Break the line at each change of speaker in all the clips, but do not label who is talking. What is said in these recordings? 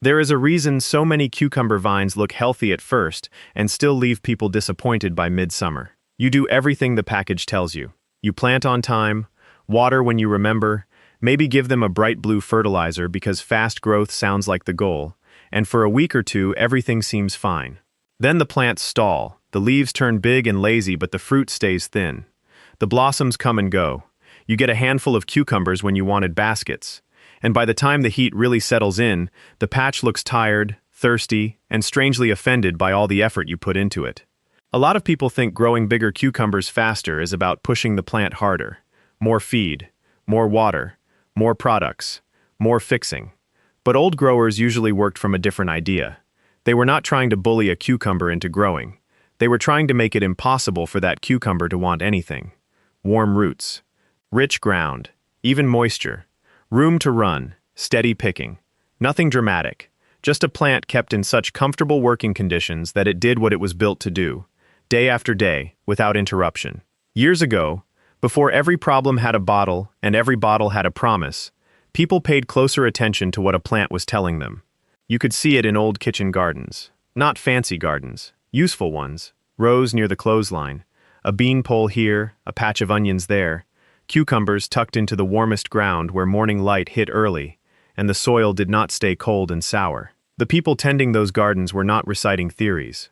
There is a reason so many cucumber vines look healthy at first and still leave people disappointed by midsummer. You do everything the package tells you. You plant on time, water when you remember, maybe give them a bright blue fertilizer because fast growth sounds like the goal, and for a week or two everything seems fine. Then the plants stall, the leaves turn big and lazy but the fruit stays thin. The blossoms come and go. You get a handful of cucumbers when you wanted baskets. And by the time the heat really settles in, the patch looks tired, thirsty, and strangely offended by all the effort you put into it. A lot of people think growing bigger cucumbers faster is about pushing the plant harder. More feed, more water, more products, more fixing. But old growers usually worked from a different idea. They were not trying to bully a cucumber into growing. They were trying to make it impossible for that cucumber to want anything. Warm roots, rich ground, even moisture, room to run, steady picking. Nothing dramatic, just a plant kept in such comfortable working conditions that it did what it was built to do, day after day, without interruption. Years ago, before every problem had a bottle and every bottle had a promise, people paid closer attention to what a plant was telling them. You could see it in old kitchen gardens. Not fancy gardens, useful ones, rows near the clothesline, a bean pole here, a patch of onions there, cucumbers tucked into the warmest ground where morning light hit early, and the soil did not stay cold and sour. The people tending those gardens were not reciting theories.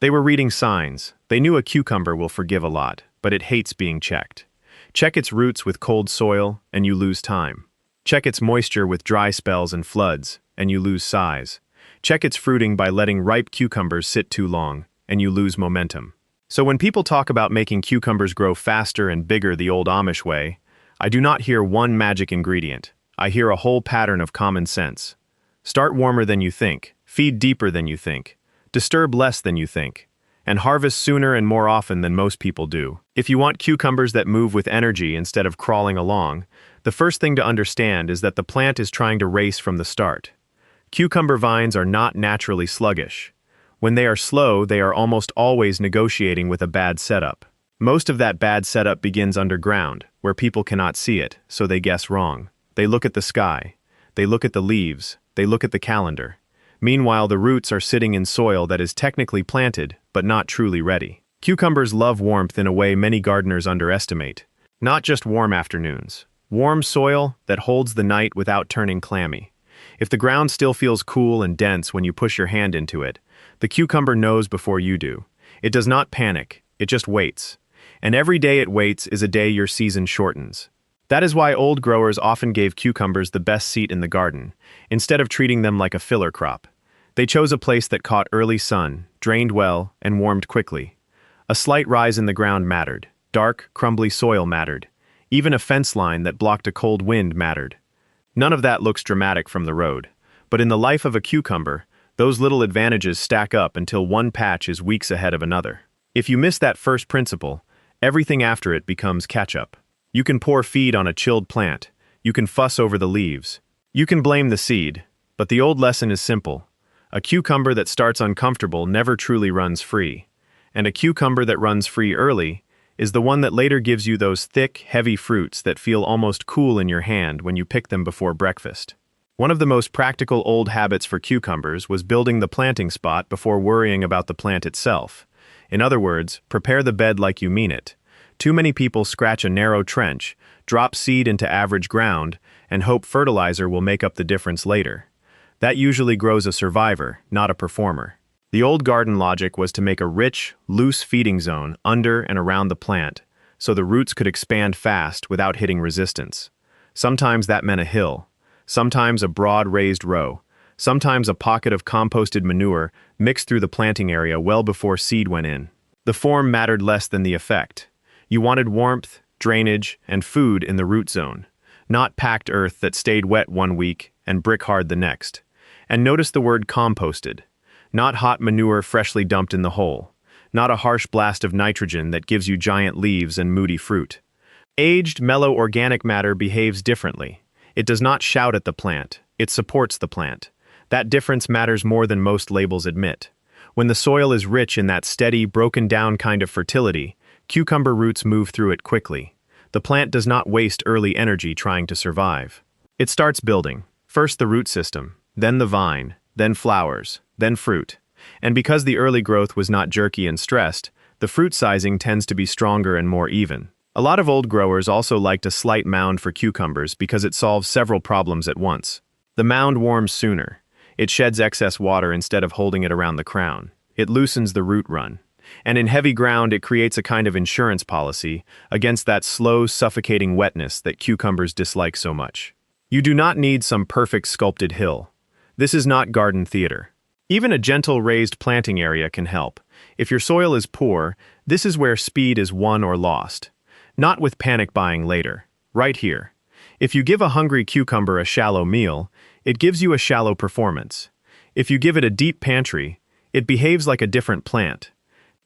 They were reading signs. They knew a cucumber will forgive a lot, but it hates being checked. Check its roots with cold soil, and you lose time. Check its moisture with dry spells and floods, and you lose size. Check its fruiting by letting ripe cucumbers sit too long, and you lose momentum. So when people talk about making cucumbers grow faster and bigger the old Amish way, I do not hear one magic ingredient. I hear a whole pattern of common sense. Start warmer than you think, feed deeper than you think, disturb less than you think, and harvest sooner and more often than most people do. If you want cucumbers that move with energy instead of crawling along, the first thing to understand is that the plant is trying to race from the start. Cucumber vines are not naturally sluggish. When they are slow, they are almost always negotiating with a bad setup. Most of that bad setup begins underground, where people cannot see it, so they guess wrong. They look at the sky. They look at the leaves. They look at the calendar. Meanwhile, the roots are sitting in soil that is technically planted, but not truly ready. Cucumbers love warmth in a way many gardeners underestimate. Not just warm afternoons. Warm soil that holds the night without turning clammy. If the ground still feels cool and dense when you push your hand into it, the cucumber knows before you do. It does not panic, it just waits. And every day it waits is a day your season shortens. That is why old growers often gave cucumbers the best seat in the garden, instead of treating them like a filler crop. They chose a place that caught early sun, drained well, and warmed quickly. A slight rise in the ground mattered. Dark, crumbly soil mattered. Even a fence line that blocked a cold wind mattered. None of that looks dramatic from the road, but in the life of a cucumber, those little advantages stack up until one patch is weeks ahead of another. If you miss that first principle, everything after it becomes catch-up. You can pour feed on a chilled plant. You can fuss over the leaves. You can blame the seed, but the old lesson is simple. A cucumber that starts uncomfortable never truly runs free. And a cucumber that runs free early is the one that later gives you those thick, heavy fruits that feel almost cool in your hand when you pick them before breakfast. One of the most practical old habits for cucumbers was building the planting spot before worrying about the plant itself. In other words, prepare the bed like you mean it. Too many people scratch a narrow trench, drop seed into average ground, and hope fertilizer will make up the difference later. That usually grows a survivor, not a performer. The old garden logic was to make a rich, loose feeding zone under and around the plant, so the roots could expand fast without hitting resistance. Sometimes that meant a hill. Sometimes a broad raised row, sometimes a pocket of composted manure mixed through the planting area well before seed went in. The form mattered less than the effect. You wanted warmth, drainage, and food in the root zone, not packed earth that stayed wet one week and brick hard the next. And notice the word composted, not hot manure freshly dumped in the hole, not a harsh blast of nitrogen that gives you giant leaves and moody fruit. Aged, mellow organic matter behaves differently. It does not shout at the plant, it supports the plant. That difference matters more than most labels admit. When the soil is rich in that steady, broken-down kind of fertility, cucumber roots move through it quickly. The plant does not waste early energy trying to survive. It starts building, first the root system, then the vine then flowers, then fruit. And because the early growth was not jerky and stressed, the fruit sizing tends to be stronger and more even. A lot of old growers also liked a slight mound for cucumbers because it solves several problems at once. The mound warms sooner. It sheds excess water instead of holding it around the crown. It loosens the root run. And in heavy ground, it creates a kind of insurance policy against that slow, suffocating wetness that cucumbers dislike so much. You do not need some perfect sculpted hill. This is not garden theater. Even a gentle raised planting area can help. If your soil is poor, this is where speed is won or lost. Not with panic buying later. Right here. If you give a hungry cucumber a shallow meal, it gives you a shallow performance. If you give it a deep pantry, it behaves like a different plant.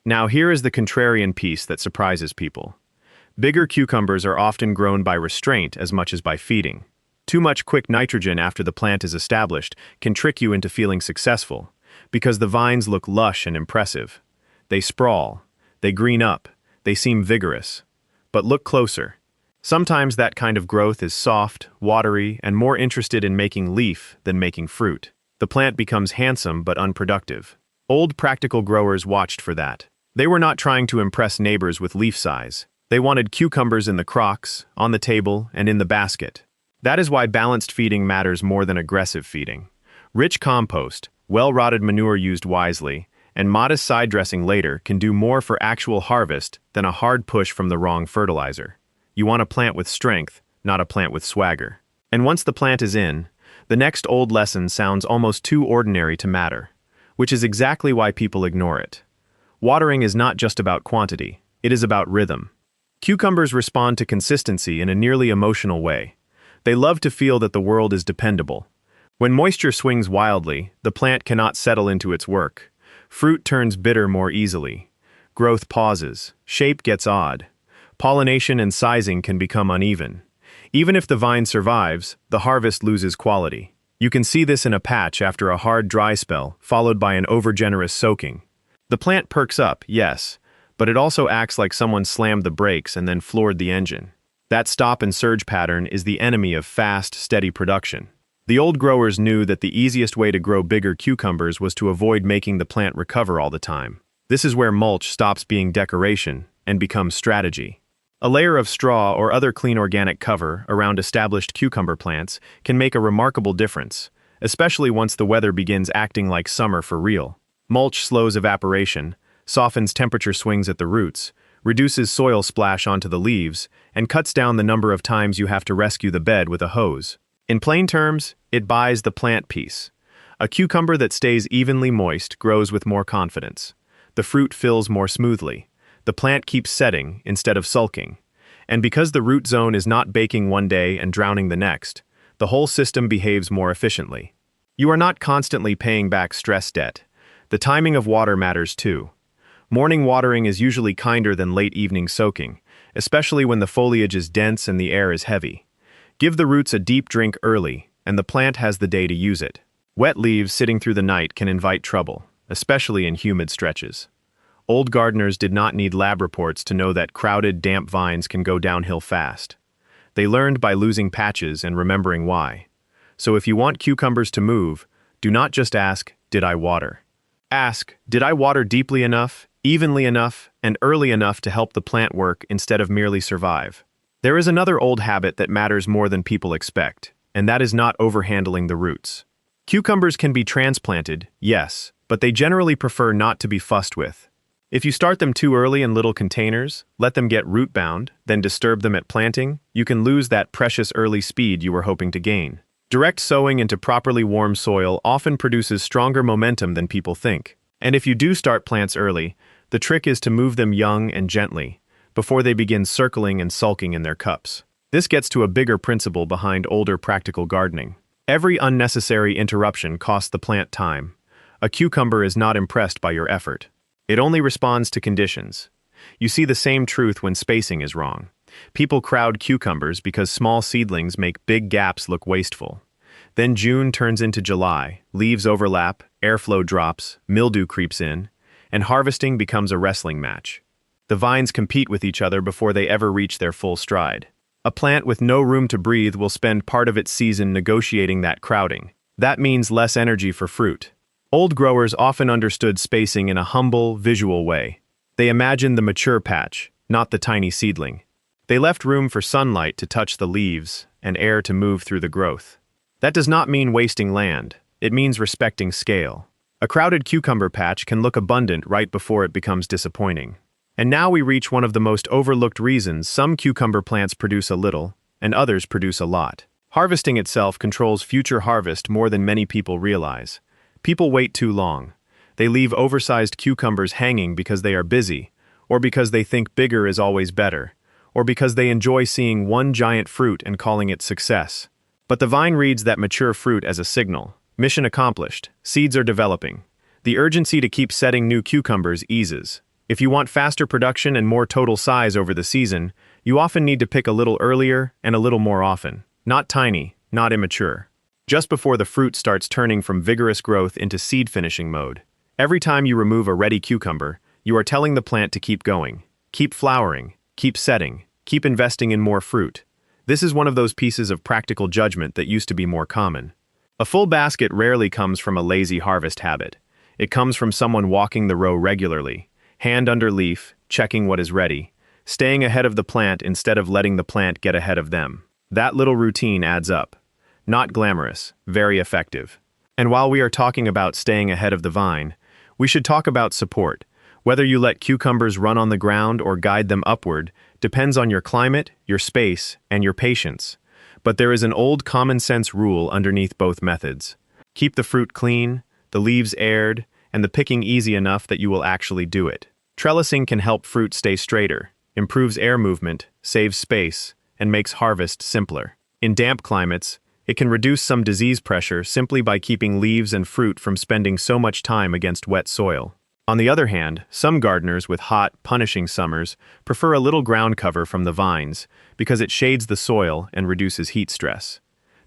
Now here is the contrarian piece that surprises people. Bigger cucumbers are often grown by restraint as much as by feeding. Too much quick nitrogen after the plant is established can trick you into feeling successful, because the vines look lush and impressive. They sprawl, they green up, they seem vigorous. But look closer. Sometimes that kind of growth is soft, watery, and more interested in making leaf than making fruit. The plant becomes handsome but unproductive. Old practical growers watched for that. They were not trying to impress neighbors with leaf size. They wanted cucumbers in the crocks, on the table, and in the basket. That is why balanced feeding matters more than aggressive feeding. Rich compost, well-rotted manure used wisely, and modest side dressing later can do more for actual harvest than a hard push from the wrong fertilizer. You want a plant with strength, not a plant with swagger. And once the plant is in, the next old lesson sounds almost too ordinary to matter, which is exactly why people ignore it. Watering is not just about quantity, it is about rhythm. Cucumbers respond to consistency in a nearly emotional way. They love to feel that the world is dependable. When moisture swings wildly, the plant cannot settle into its work. Fruit turns bitter more easily. Growth pauses. Shape gets odd. Pollination and sizing can become uneven. Even if the vine survives, the harvest loses quality. You can see this in a patch after a hard dry spell, followed by an overgenerous soaking. The plant perks up, yes, but it also acts like someone slammed the brakes and then floored the engine. That stop and surge pattern is the enemy of fast, steady production. The old growers knew that the easiest way to grow bigger cucumbers was to avoid making the plant recover all the time. This is where mulch stops being decoration and becomes strategy. A layer of straw or other clean organic cover around established cucumber plants can make a remarkable difference, especially once the weather begins acting like summer for real. Mulch slows evaporation, softens temperature swings at the roots, reduces soil splash onto the leaves, and cuts down the number of times you have to rescue the bed with a hose. In plain terms, it buys the plant peace. A cucumber that stays evenly moist grows with more confidence. The fruit fills more smoothly. The plant keeps setting instead of sulking. And because the root zone is not baking one day and drowning the next, the whole system behaves more efficiently. You are not constantly paying back stress debt. The timing of water matters too. Morning watering is usually kinder than late evening soaking, especially when the foliage is dense and the air is heavy. Give the roots a deep drink early, and the plant has the day to use it. Wet leaves sitting through the night can invite trouble, especially in humid stretches. Old gardeners did not need lab reports to know that crowded, damp vines can go downhill fast. They learned by losing patches and remembering why. So if you want cucumbers to move, do not just ask, "Did I water?" Ask, "Did I water deeply enough, evenly enough, and early enough to help the plant work instead of merely survive?" There is another old habit that matters more than people expect, and that is not overhandling the roots. Cucumbers can be transplanted, yes, but they generally prefer not to be fussed with. If you start them too early in little containers, let them get root-bound, then disturb them at planting, you can lose that precious early speed you were hoping to gain. Direct sowing into properly warm soil often produces stronger momentum than people think. And if you do start plants early, the trick is to move them young and gently, before they begin circling and sulking in their cups. This gets to a bigger principle behind older practical gardening. Every unnecessary interruption costs the plant time. A cucumber is not impressed by your effort. It only responds to conditions. You see the same truth when spacing is wrong. People crowd cucumbers because small seedlings make big gaps look wasteful. Then June turns into July, leaves overlap, airflow drops, mildew creeps in, and harvesting becomes a wrestling match. The vines compete with each other before they ever reach their full stride. A plant with no room to breathe will spend part of its season negotiating that crowding. That means less energy for fruit. Old growers often understood spacing in a humble, visual way. They imagined the mature patch, not the tiny seedling. They left room for sunlight to touch the leaves and air to move through the growth. That does not mean wasting land. It means respecting scale. A crowded cucumber patch can look abundant right before it becomes disappointing. And now we reach one of the most overlooked reasons some cucumber plants produce a little, and others produce a lot. Harvesting itself controls future harvest more than many people realize. People wait too long. They leave oversized cucumbers hanging because they are busy, or because they think bigger is always better, or because they enjoy seeing one giant fruit and calling it success. But the vine reads that mature fruit as a signal. Mission accomplished. Seeds are developing. The urgency to keep setting new cucumbers eases. If you want faster production and more total size over the season, you often need to pick a little earlier and a little more often. Not tiny, not immature. Just before the fruit starts turning from vigorous growth into seed finishing mode. Every time you remove a ready cucumber, you are telling the plant to keep going, keep flowering, keep setting, keep investing in more fruit. This is one of those pieces of practical judgment that used to be more common. A full basket rarely comes from a lazy harvest habit. It comes from someone walking the row regularly, hand under leaf, checking what is ready, staying ahead of the plant instead of letting the plant get ahead of them. That little routine adds up. Not glamorous, very effective. And while we are talking about staying ahead of the vine, we should talk about support. Whether you let cucumbers run on the ground or guide them upward depends on your climate, your space, and your patience. But there is an old common sense rule underneath both methods. Keep the fruit clean, the leaves aired, and the picking easy enough that you will actually do it. Trellising can help fruit stay straighter, improves air movement, saves space, and makes harvest simpler. In damp climates, it can reduce some disease pressure simply by keeping leaves and fruit from spending so much time against wet soil. On the other hand, some gardeners with hot, punishing summers prefer a little ground cover from the vines because it shades the soil and reduces heat stress.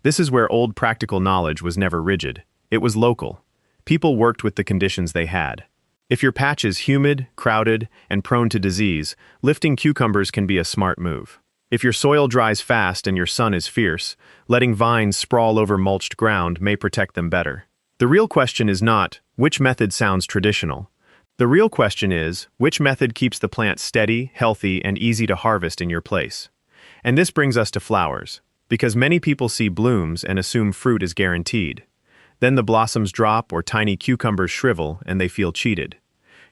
This is where old practical knowledge was never rigid. It was local. People worked with the conditions they had. If your patch is humid, crowded, and prone to disease, lifting cucumbers can be a smart move. If your soil dries fast and your sun is fierce, letting vines sprawl over mulched ground may protect them better. The real question is not, which method sounds traditional? The real question is, which method keeps the plant steady, healthy, and easy to harvest in your place? And this brings us to flowers, because many people see blooms and assume fruit is guaranteed. Then the blossoms drop or tiny cucumbers shrivel and they feel cheated.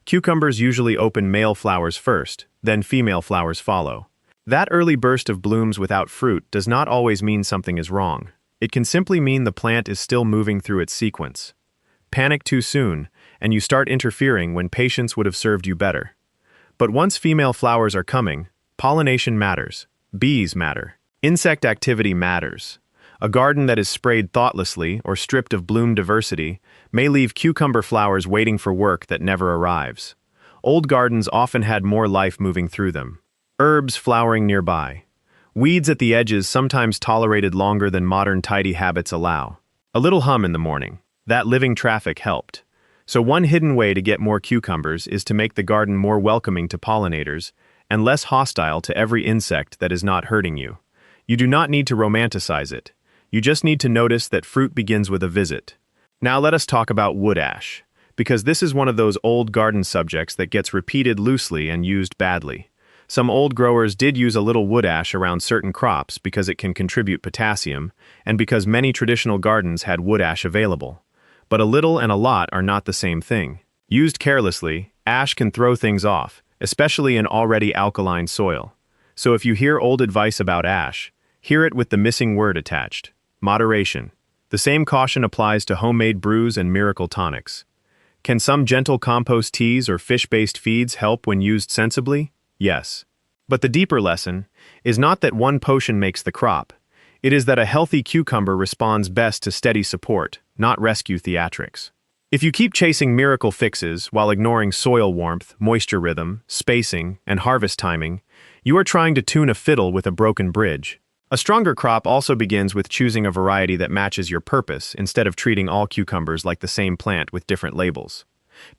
Cucumbers usually open male flowers first, then female flowers follow. That early burst of blooms without fruit does not always mean something is wrong. It can simply mean the plant is still moving through its sequence. Panic too soon, and you start interfering when patience would have served you better. But once female flowers are coming, pollination matters. Bees matter. Insect activity matters. A garden that is sprayed thoughtlessly or stripped of bloom diversity may leave cucumber flowers waiting for work that never arrives. Old gardens often had more life moving through them. Herbs flowering nearby. Weeds at the edges sometimes tolerated longer than modern tidy habits allow. A little hum in the morning. That living traffic helped. So one hidden way to get more cucumbers is to make the garden more welcoming to pollinators and less hostile to every insect that is not hurting you. You do not need to romanticize it. You just need to notice that fruit begins with a visit. Now let us talk about wood ash, because this is one of those old garden subjects that gets repeated loosely and used badly. Some old growers did use a little wood ash around certain crops because it can contribute potassium, and because many traditional gardens had wood ash available. But a little and a lot are not the same thing. Used carelessly, ash can throw things off, especially in already alkaline soil. So if you hear old advice about ash, hear it with the missing word attached: moderation. The same caution applies to homemade brews and miracle tonics. Can some gentle compost teas or fish-based feeds help when used sensibly? Yes. But the deeper lesson is not that one potion makes the crop. It is that a healthy cucumber responds best to steady support, not rescue theatrics. If you keep chasing miracle fixes while ignoring soil warmth, moisture rhythm, spacing, and harvest timing, you are trying to tune a fiddle with a broken bridge. A stronger crop also begins with choosing a variety that matches your purpose instead of treating all cucumbers like the same plant with different labels.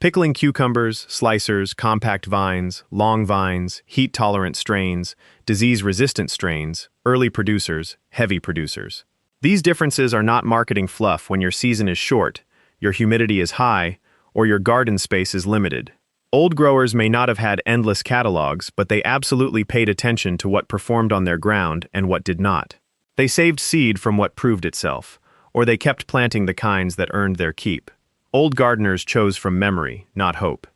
Pickling cucumbers, slicers, compact vines, long vines, heat-tolerant strains, disease-resistant strains, early producers, heavy producers. These differences are not marketing fluff when your season is short, your humidity is high, or your garden space is limited. Old growers may not have had endless catalogs, but they absolutely paid attention to what performed on their ground and what did not. They saved seed from what proved itself, or they kept planting the kinds that earned their keep. Old gardeners chose from memory, not hope.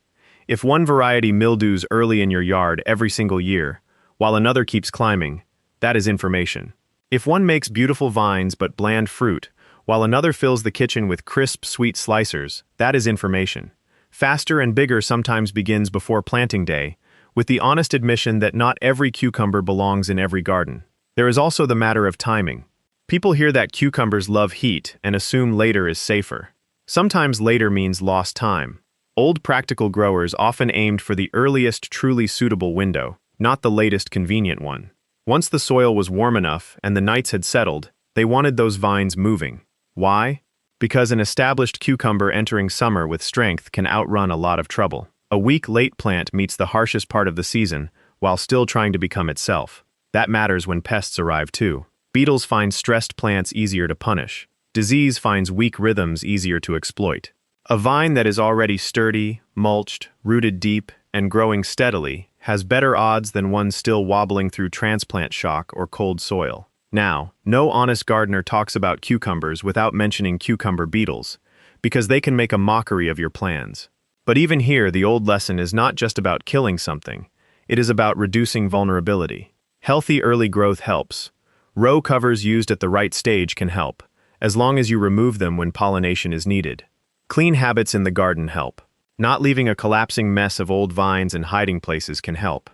If one variety mildews early in your yard every single year, while another keeps climbing, that is information. If one makes beautiful vines but bland fruit, while another fills the kitchen with crisp, sweet slicers, that is information. Faster and bigger sometimes begins before planting day, with the honest admission that not every cucumber belongs in every garden. There is also the matter of timing. People hear that cucumbers love heat and assume later is safer. Sometimes later means lost time. Old practical growers often aimed for the earliest truly suitable window, not the latest convenient one. Once the soil was warm enough and the nights had settled, they wanted those vines moving. Why? Because an established cucumber entering summer with strength can outrun a lot of trouble. A weak late plant meets the harshest part of the season while still trying to become itself. That matters when pests arrive too. Beetles find stressed plants easier to punish. Disease finds weak rhythms easier to exploit. A vine that is already sturdy, mulched, rooted deep, and growing steadily has better odds than one still wobbling through transplant shock or cold soil. Now, no honest gardener talks about cucumbers without mentioning cucumber beetles, because they can make a mockery of your plans. But even here, the old lesson is not just about killing something, it is about reducing vulnerability. Healthy early growth helps. Row covers used at the right stage can help, as long as you remove them when pollination is needed. Clean habits in the garden help. Not leaving a collapsing mess of old vines and hiding places can help.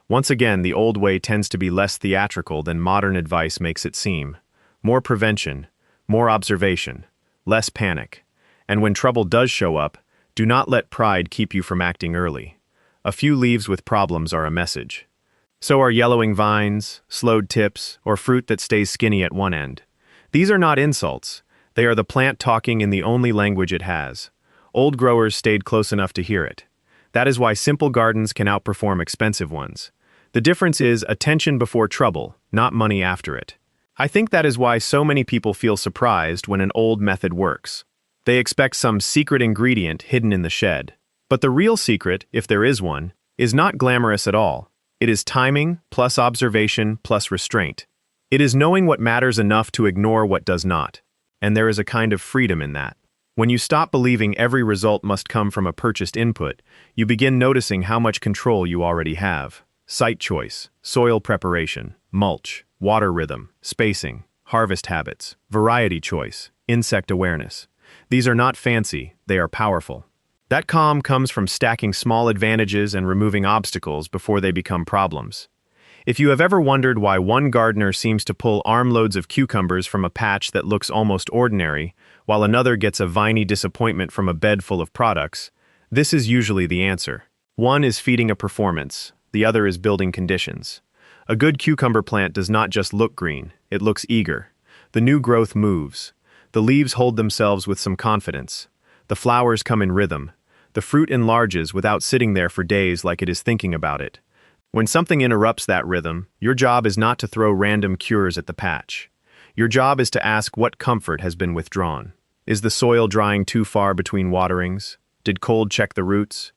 Once again, the old way tends to be less theatrical than modern advice makes it seem. More prevention, more observation, less panic. And when trouble does show up, do not let pride keep you from acting early. A few leaves with problems are a message. So are yellowing vines, slowed tips, or fruit that stays skinny at one end. These are not insults. They are the plant talking in the only language it has. Old growers stayed close enough to hear it. That is why simple gardens can outperform expensive ones. The difference is attention before trouble, not money after it. I think that is why so many people feel surprised when an old method works. They expect some secret ingredient hidden in the shed. But the real secret, if there is one, is not glamorous at all. It is timing plus observation plus restraint. It is knowing what matters enough to ignore what does not. And there is a kind of freedom in that. When you stop believing every result must come from a purchased input, you begin noticing how much control you already have. Site choice, soil preparation, mulch, water rhythm, spacing, harvest habits, variety choice, insect awareness. These are not fancy, they are powerful. That calm comes from stacking small advantages and removing obstacles before they become problems. If you have ever wondered why one gardener seems to pull armloads of cucumbers from a patch that looks almost ordinary, while another gets a viney disappointment from a bed full of products, this is usually the answer. One is feeding a performance, the other is building conditions. A good cucumber plant does not just look green, it looks eager. The new growth moves. The leaves hold themselves with some confidence. The flowers come in rhythm. The fruit enlarges without sitting there for days like it is thinking about it. When something interrupts that rhythm, your job is not to throw random cures at the patch. Your job is to ask what comfort has been withdrawn. Is the soil drying too far between waterings? Did cold check the roots?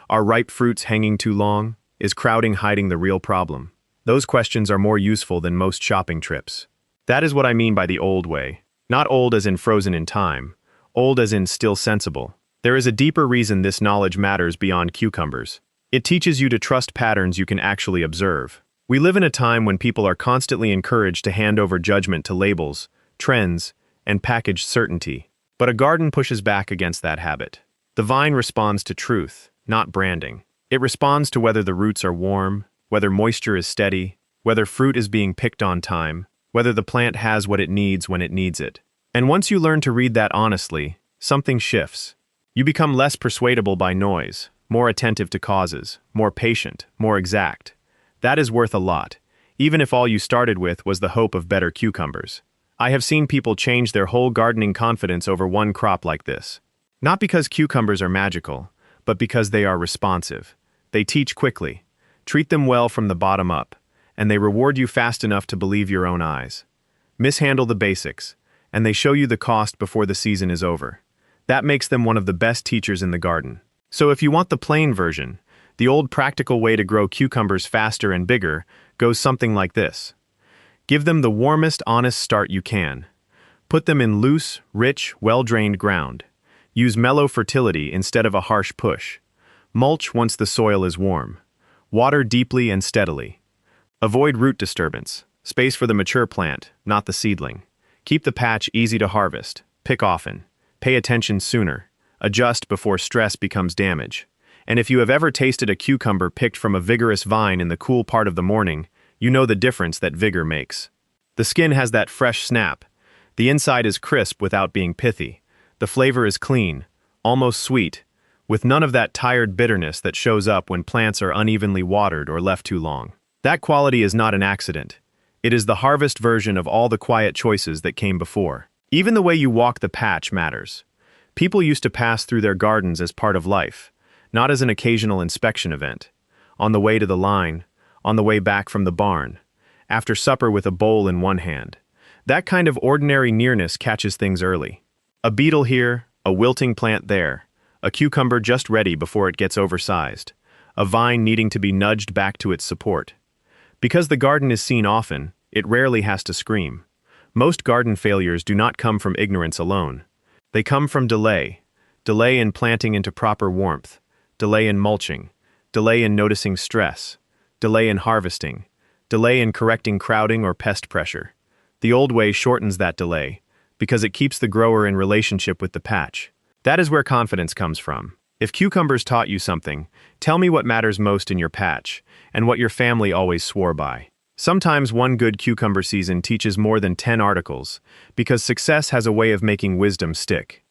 Are ripe fruits hanging too long? Is crowding hiding the real problem? Those questions are more useful than most shopping trips. That is what I mean by the old way. Not old as in frozen in time, old as in still sensible. There is a deeper reason this knowledge matters beyond cucumbers. It teaches you to trust patterns you can actually observe. We live in a time when people are constantly encouraged to hand over judgment to labels, trends, and packaged certainty. But a garden pushes back against that habit. The vine responds to truth, not branding. It responds to whether the roots are warm, whether moisture is steady, whether fruit is being picked on time, whether the plant has what it needs when it needs it. And once you learn to read that honestly, something shifts. You become less persuadable by noise, more attentive to causes, more patient, more exact. That is worth a lot, even if all you started with was the hope of better cucumbers. I have seen people change their whole gardening confidence over one crop like this. Not because cucumbers are magical, but because they are responsive. They teach quickly, treat them well from the bottom up, and they reward you fast enough to believe your own eyes. Mishandle the basics, and they show you the cost before the season is over. That makes them one of the best teachers in the garden. So if you want the plain version, the old practical way to grow cucumbers faster and bigger goes something like this. Give them the warmest, honest start you can. Put them in loose, rich, well-drained ground. Use mellow fertility instead of a harsh push. Mulch once the soil is warm. Water deeply and steadily. Avoid root disturbance. Space for the mature plant, not the seedling. Keep the patch easy to harvest. Pick often. Pay attention sooner. Adjust before stress becomes damage. And if you have ever tasted a cucumber picked from a vigorous vine in the cool part of the morning, you know the difference that vigor makes. The skin has that fresh snap. The inside is crisp without being pithy. The flavor is clean, almost sweet, with none of that tired bitterness that shows up when plants are unevenly watered or left too long. That quality is not an accident. It is the harvest version of all the quiet choices that came before. Even the way you walk the patch matters. People used to pass through their gardens as part of life, not as an occasional inspection event. On the way to the line, on the way back from the barn, after supper with a bowl in one hand. That kind of ordinary nearness catches things early. A beetle here, a wilting plant there, a cucumber just ready before it gets oversized, a vine needing to be nudged back to its support. Because the garden is seen often, it rarely has to scream. Most garden failures do not come from ignorance alone. They come from delay. Delay in planting into proper warmth. Delay in mulching. Delay in noticing stress. Delay in harvesting. Delay in correcting crowding or pest pressure. The old way shortens that delay, because it keeps the grower in relationship with the patch. That is where confidence comes from. If cucumbers taught you something, tell me what matters most in your patch, and what your family always swore by. Sometimes one good cucumber season teaches more than 10 articles, because success has a way of making wisdom stick.